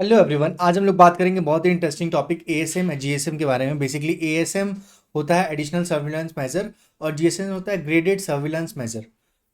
Hello everyone, आज हम लोग बात करेंगे बहुत ही इंटरेस्टिंग टॉपिक एएसएम और जीएसएम के बारे में। बेसिकली एएसएम होता है एडिशनल सर्विलांस मेजर और जीएसएम होता है ग्रेडेड सर्विलांस मेजर।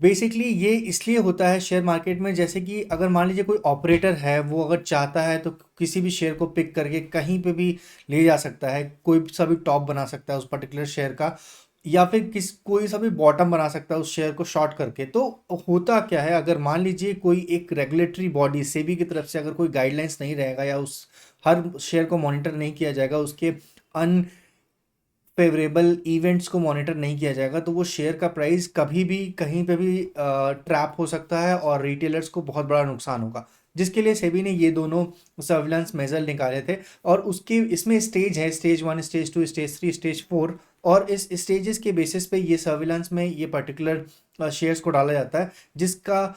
बेसिकली ये इसलिए होता है शेयर मार्केट में, जैसे कि अगर मान लीजिए कोई ऑपरेटर है, वो अगर चाहता है तो किसी भी शेयर को पिक करके कहीं पे भी ले जा सकता है, कोई सा भी टॉप बना सकता है उस पर्टिकुलर शेयर का, या फिर कोई सा भी बॉटम बना सकता है उस शेयर को शॉर्ट करके। तो होता क्या है, अगर मान लीजिए कोई एक रेगुलेटरी बॉडी सेबी की तरफ से अगर कोई गाइडलाइंस नहीं रहेगा या उस हर शेयर को मॉनिटर नहीं किया जाएगा, उसके अनफेवरेबल इवेंट्स को मॉनिटर नहीं किया जाएगा, तो वो शेयर का प्राइस कभी भी कहीं पे भी ट्रैप हो सकता है और रिटेलर्स को बहुत बड़ा नुकसान होगा। जिसके लिए सेबी ने ये दोनों सर्विलांस मेजर निकाले थे। और उसके इसमें स्टेज है, स्टेज 1, स्टेज 2, स्टेज 3, स्टेज 4। और इस स्टेजेस के बेसिस पे ये सर्विलांस में ये पर्टिकुलर शेयर्स को डाला जाता है, जिसका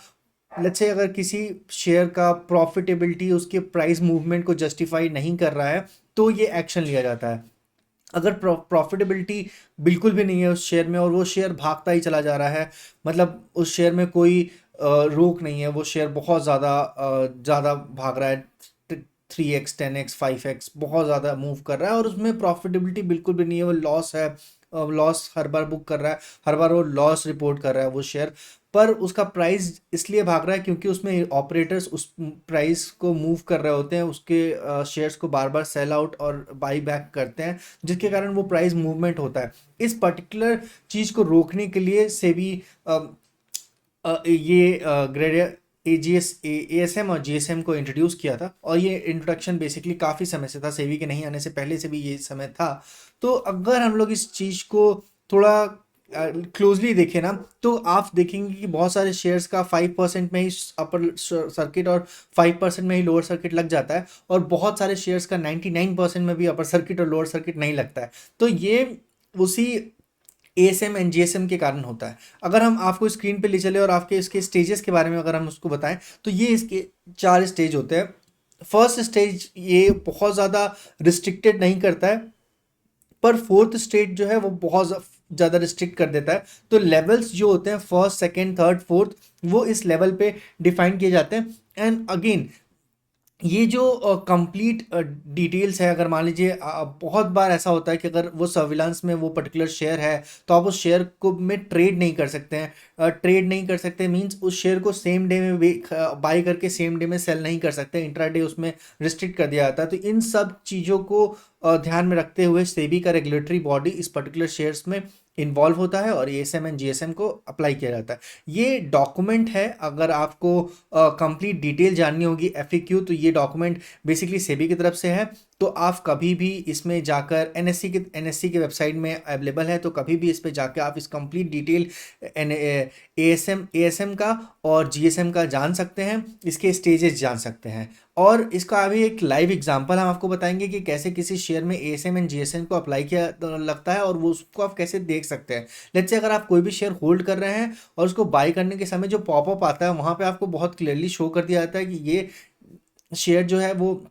लेट्स से अगर किसी शेयर का प्रॉफिटेबिलिटी उसके प्राइस मूवमेंट को जस्टिफाई नहीं कर रहा है, तो ये एक्शन लिया जाता है। अगर प्रॉफिटेबिलिटी बिल्कुल भी नहीं है उस शेयर में और वो शेयर भागता ही चला जा रहा है, मतलब उस शेयर में कोई रोक नहीं है, वो शेयर बहुत ज़्यादा भाग रहा है, 3x 10x 5x बहुत ज़्यादा मूव कर रहा है और उसमें प्रॉफिटेबिलिटी बिल्कुल भी नहीं है, वो लॉस है, लॉस हर बार बुक कर रहा है, हर बार वो लॉस रिपोर्ट कर रहा है वो शेयर। पर उसका प्राइस इसलिए भाग रहा है क्योंकि उसमें ऑपरेटर्स उस प्राइस को मूव कर रहे होते हैं, उसके शेयर्स को बार बार सेल आउट और बाई बैक करते हैं, जिसके कारण वो प्राइस मूवमेंट होता है। इस पर्टिकुलर चीज़ को रोकने के लिए सेबी ये ग्रेड एजीएस एएसएम और जीएसएम को इंट्रोड्यूस किया था। और ये इंट्रोडक्शन बेसिकली काफ़ी समय से था, सेबी के नहीं आने से पहले से भी ये समय था। तो अगर हम लोग इस चीज़ को थोड़ा क्लोजली देखें ना, तो आप देखेंगे कि बहुत सारे शेयर्स का 5% में ही अपर सर्किट और 5% में ही लोअर सर्किट लग जाता है, और बहुत सारे शेयर्स का 99% में भी अपर सर्किट और लोअर सर्किट नहीं लगता है। तो ये उसी एएसएम एंड जीएसएम के कारण होता है। अगर हम आपको स्क्रीन पे ले चले और आपके इसके स्टेजेस के बारे में अगर हम उसको बताएं, तो ये इसके 4 स्टेज होते हैं। फर्स्ट स्टेज ये बहुत ज़्यादा रिस्ट्रिक्टेड नहीं करता है, पर फोर्थ स्टेज जो है वो बहुत ज़्यादा रिस्ट्रिक्ट कर देता है। तो लेवल्स जो होते हैं फर्स्ट सेकेंड थर्ड फोर्थ, वो इस लेवल पे डिफाइन किए जाते हैं। एंड अगेन ये जो कंप्लीट डिटेल्स है, अगर मान लीजिए बहुत बार ऐसा होता है कि अगर वो सर्विलांस में वो पर्टिकुलर शेयर है, तो आप उस शेयर को में ट्रेड नहीं कर सकते हैं। ट्रेड नहीं कर सकते मींस उस शेयर को सेम डे में बाई करके सेम डे में सेल नहीं कर सकते, इंट्राडे उसमें रिस्ट्रिक्ट कर दिया जाता है। तो इन सब चीज़ों को ध्यान में रखते हुए सेबी का रेगुलेटरी बॉडी इस पर्टिकुलर शेयर्स में इन्वॉल्व होता है और एएसएम एंड जीएसएम को अप्लाई किया जाता है। ये डॉक्यूमेंट है, अगर आपको कंप्लीट डिटेल जाननी होगी एफएक्यू, तो ये डॉक्यूमेंट बेसिकली सेबी की तरफ से है। तो आप कभी भी इसमें जाकर एनएससी के वेबसाइट में अवेलेबल है, तो कभी भी इस पे जाकर आप इस कंप्लीट डिटेल एएसएम का और जीएसएम का जान सकते हैं, इसके स्टेजेस जान सकते हैं। और इसका अभी एक लाइव एग्जांपल हम आपको बताएंगे कि कैसे किसी शेयर में एएसएम एंड जीएसएम को अप्लाई किया लगता है और वो उसको आप कैसे देख सकते हैं। लेट्स से अगर आप कोई भी शेयर होल्ड कर रहे हैं और उसको बाय करने के समय जो पॉपअप आता है, वहाँ पे आपको बहुत क्लियरली शो कर दिया जाता है कि ये शेयर जो है वो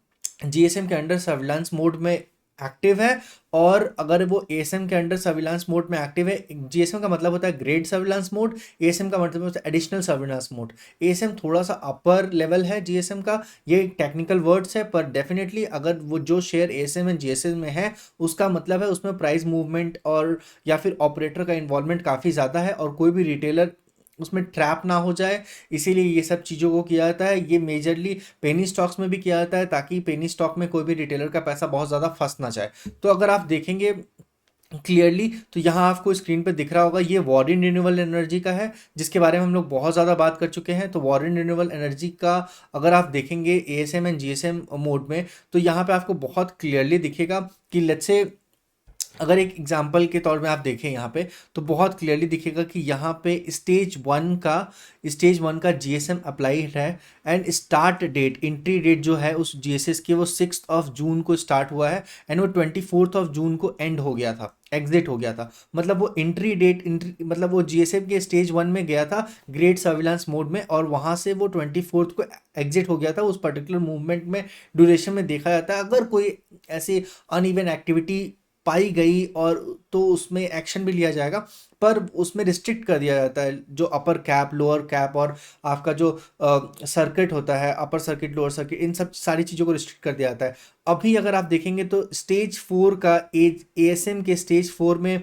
जीएसएम के अंडर सर्विलांस मोड में एक्टिव है। और अगर वो एएसएम के अंडर सर्विलांस मोड में एक्टिव है, जीएसएम का मतलब होता है ग्रेड सर्विलांस मोड, एएसएम का मतलब होता है एडिशनल सर्विलांस मोड। एएसएम थोड़ा सा अपर लेवल है जीएसएम का, ये टेक्निकल वर्ड्स है, पर डेफिनेटली अगर वो जो शेयर एएसएम एंड जीएसएम में है, उसका मतलब है उसमें प्राइस मूवमेंट और या फिर ऑपरेटर का इन्वॉल्वमेंट काफ़ी ज़्यादा है और कोई भी रिटेलर उसमें ट्रैप ना हो जाए, इसीलिए ये सब चीज़ों को किया जाता है। ये मेजरली पेनी स्टॉक्स में भी किया जाता है, ताकि पेनी स्टॉक में कोई भी रिटेलर का पैसा बहुत ज़्यादा फंस ना जाए। तो अगर आप देखेंगे क्लियरली, तो यहाँ आपको स्क्रीन पे दिख रहा होगा, ये वारिन रिन्यूएबल एनर्जी का है, जिसके बारे में हम लोग बहुत ज़्यादा बात कर चुके हैं। तो वारिन रिन्यूएबल एनर्जी का अगर आप देखेंगे एएसएम एंड जीएसएम मोड में, तो यहाँ पे आपको बहुत क्लियरली दिखेगा कि लेट्स से अगर एक एग्जांपल के तौर में आप देखें यहाँ पे, तो बहुत क्लियरली दिखेगा कि यहाँ पे स्टेज 1 का जीएसएम अप्लाइड है। And start date, entry date जो है उस जीएसएस की, वो 6 जून को स्टार्ट हुआ है एंड वो 24 जून को एंड हो गया था, एग्जिट हो गया था। मतलब वो एंट्री डेट मतलब वो जीएसएम के स्टेज 1 में गया था ग्रेड सर्विलांस मोड में, और वहाँ से वो 24 को एग्जिट हो गया था। उस पर्टिकुलर मूवमेंट में ड्यूरेशन में देखा जाता है, अगर कोई ऐसी अनइवन एक्टिविटी पाई गई और तो उसमें एक्शन भी लिया जाएगा, पर उसमें रिस्ट्रिक्ट कर दिया जाता है जो अपर कैप, लोअर कैप और आपका जो सर्किट होता है, अपर सर्किट, लोअर सर्किट, इन सब सारी चीज़ों को रिस्ट्रिक्ट कर दिया जाता है। अभी अगर आप देखेंगे तो स्टेज 4 का एएसएम के स्टेज 4 में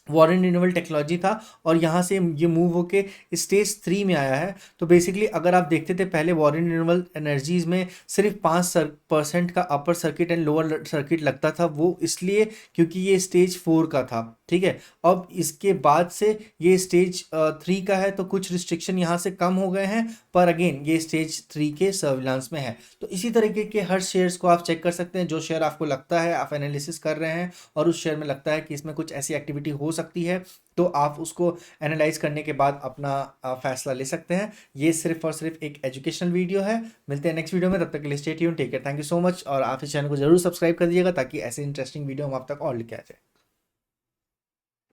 वारेन रिन्यूएबल टेक्नोलॉजी था और यहाँ से ये मूव होके स्टेज 3 में आया है। तो बेसिकली अगर आप देखते थे पहले वारेन रिन्यूएबल एनर्जीज में सिर्फ 5% का upper circuit and lower circuit लगता था, वो इसलिए क्योंकि ये स्टेज 4 का था, ठीक है। अब इसके बाद से ये स्टेज 3 का है, तो कुछ रिस्ट्रिक्शन यहाँ से कम हो गए हैं, पर अगेन ये स्टेज 3 के सर्विलांस में है। तो इसी तरीके के हर शेयर्स को आप चेक कर सकते हैं, जो शेयर आपको लगता है, आप एनालिसिस कर रहे हैं और उस शेयर में लगता है कि इसमें कुछ ऐसी एक्टिविटी हो सकती है, तो आप उसको एनालाइज करने के बाद अपना फैसला ले सकते हैं। ये सिर्फ और सिर्फ एक एजुकेशनल वीडियो है। मिलते हैं नेक्स्ट वीडियो में, तब तक के लिए stay tuned, take care, thank you so much. और आप इस चैनल को जरूर सब्सक्राइब कर दीजिएगा ताकि ऐसे इंटरेस्टिंग वीडियो हम आप तक और लेके आ जाए।